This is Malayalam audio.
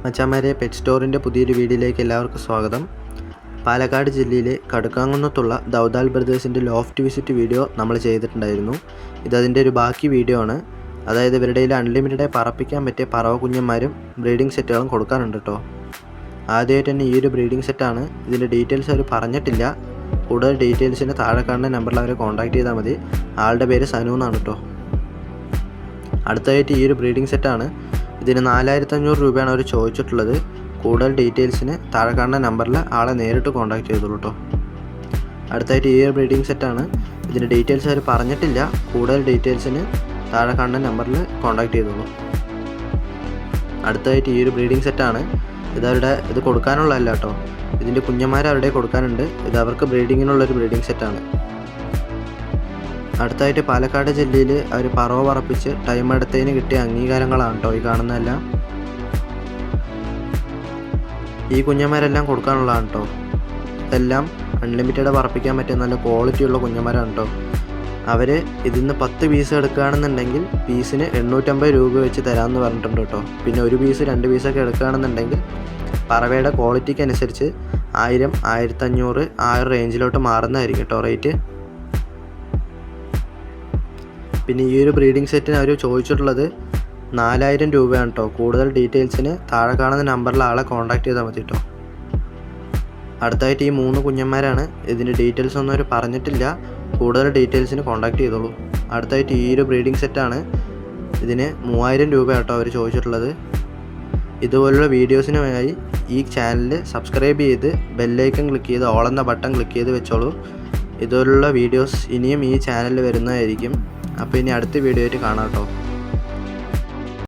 മച്ചാന്മാരെ, പെറ്റ് സ്റ്റോറിൻ്റെ പുതിയൊരു വീഡിയോയിലേക്ക് എല്ലാവർക്കും സ്വാഗതം. പാലക്കാട് ജില്ലയിലെ കടുക്കാങ്കുന്നത്തുള്ള ദൗദാൽ ബ്രദേഴ്സിൻ്റെ ലോഫ്റ്റ് വിസിറ്റ് വീഡിയോ നമ്മൾ ചെയ്തിട്ടുണ്ടായിരുന്നു. ഇതതിൻ്റെ ഒരു ബാക്കി വീഡിയോ ആണ്. അതായത് ഇവരുടെ അൺലിമിറ്റഡായി പറപ്പിക്കാൻ പറ്റിയ പറവ കുഞ്ഞന്മാരും ബ്രീഡിംഗ് സെറ്റുകളും കൊടുക്കാനുണ്ട് കേട്ടോ. ആദ്യമായിട്ട് തന്നെ ഈ ഒരു ബ്രീഡിംഗ് സെറ്റാണ്. ഇതിൻ്റെ ഡീറ്റെയിൽസ് അവർ പറഞ്ഞിട്ടില്ല. കൂടുതൽ ഡീറ്റെയിൽസിന് താഴെ കാണുന്ന നമ്പറിൽ അവരെ കോൺടാക്ട് ചെയ്താൽ മതി. ആളുടെ പേര് സനു എന്നാണ് കേട്ടോ. അടുത്തതായിട്ട് ഈ ഒരു ബ്രീഡിംഗ് സെറ്റാണ്. ഇതിന് 4500 രൂപയാണ് അവർ ചോദിച്ചിട്ടുള്ളത്. കൂടുതൽ ഡീറ്റെയിൽസിന് താഴെ കാണുന്ന നമ്പറിൽ ആളെ നേരിട്ട് കോൺടാക്ട് ചെയ്തോളൂ കേട്ടോ. അടുത്തായിട്ട് ഈ ഒരു ബ്രീഡിംഗ് സെറ്റാണ്. ഇതിൻ്റെ ഡീറ്റെയിൽസ് അവർ പറഞ്ഞിട്ടില്ല. കൂടുതൽ ഡീറ്റെയിൽസിന് താഴെ കാണുന്ന നമ്പറിൽ കോൺടാക്ട് ചെയ്തോളൂ. അടുത്തായിട്ട് ഈ ഒരു ബ്രീഡിംഗ് സെറ്റാണ്. ഇത് കൊടുക്കാനുള്ളതല്ല കേട്ടോ. ഇതിൻ്റെ കുഞ്ഞന്മാർ അവരുടെ കൊടുക്കാനുണ്ട്. ഇത് അവർക്ക് ബ്രീഡിങ്ങിനുള്ളൊരു ബ്രീഡിംഗ് സെറ്റാണ്. അടുത്തായിട്ട് പാലക്കാട് ജില്ലയിൽ അവർ പറവ പറപ്പിച്ച് ടൈം എടുത്തതിന് കിട്ടിയ അംഗീകാരങ്ങളാണ് കേട്ടോ ഈ കാണുന്നതെല്ലാം. ഈ കുഞ്ഞന്മാരെല്ലാം കൊടുക്കാനുള്ളതാണ് കേട്ടോ. ഇതെല്ലാം അൺലിമിറ്റഡ് പറപ്പിക്കാൻ പറ്റിയ നല്ല ക്വാളിറ്റിയുള്ള കുഞ്ഞന്മാരാണ് കേട്ടോ. അവർ ഇതിന്ന് 10 പീസ് എടുക്കുകയാണെന്നുണ്ടെങ്കിൽ പീസിന് 850 രൂപ വെച്ച് തരാമെന്ന് പറഞ്ഞിട്ടുണ്ട് കേട്ടോ. പിന്നെ ഒരു പീസ് 2 പീസൊക്കെ എടുക്കുകയാണെന്നുണ്ടെങ്കിൽ പറവയുടെ ക്വാളിറ്റിക്ക് അനുസരിച്ച് 1000, 1500 ആ ഒരു റേഞ്ചിലോട്ട് മാറുന്നതായിരിക്കും കേട്ടോ റേറ്റ്. പിന്നെ ഈ ഒരു ബ്രീഡിംഗ് സെറ്റിന് അവർ ചോദിച്ചിട്ടുള്ളത് 4000 രൂപയാണ് കേട്ടോ. കൂടുതൽ ഡീറ്റെയിൽസിന് താഴെ കാണുന്ന നമ്പറിൽ ആളെ കോൺടാക്ട് ചെയ്താൽ മതി കേട്ടോ. അടുത്തായിട്ട് ഈ 3 കുഞ്ഞന്മാരാണ്. ഇതിൻ്റെ ഡീറ്റെയിൽസ് ഒന്നും അവർ പറഞ്ഞിട്ടില്ല. കൂടുതൽ ഡീറ്റെയിൽസിന് കോൺടാക്ട് ചെയ്തോളൂ. അടുത്തായിട്ട് ഈ ഒരു ബ്രീഡിംഗ് സെറ്റാണ്. ഇതിന് 3000 രൂപ കേട്ടോ അവർ ചോദിച്ചിട്ടുള്ളത്. ഇതുപോലുള്ള വീഡിയോസിനുമായി ഈ ചാനൽ സബ്സ്ക്രൈബ് ചെയ്ത് ബെല്ലൈക്കൺ ക്ലിക്ക് ചെയ്ത് ഓൾ എന്ന ബട്ടൺ ക്ലിക്ക് ചെയ്ത് വെച്ചോളൂ. ഇതുപോലുള്ള വീഡിയോസ് ഇനിയും ഈ ചാനലിൽ വരുന്നതായിരിക്കും. അപ്പോൾ ഇനി അടുത്ത വീഡിയോ ആയിട്ട് കാണാം കേട്ടോ.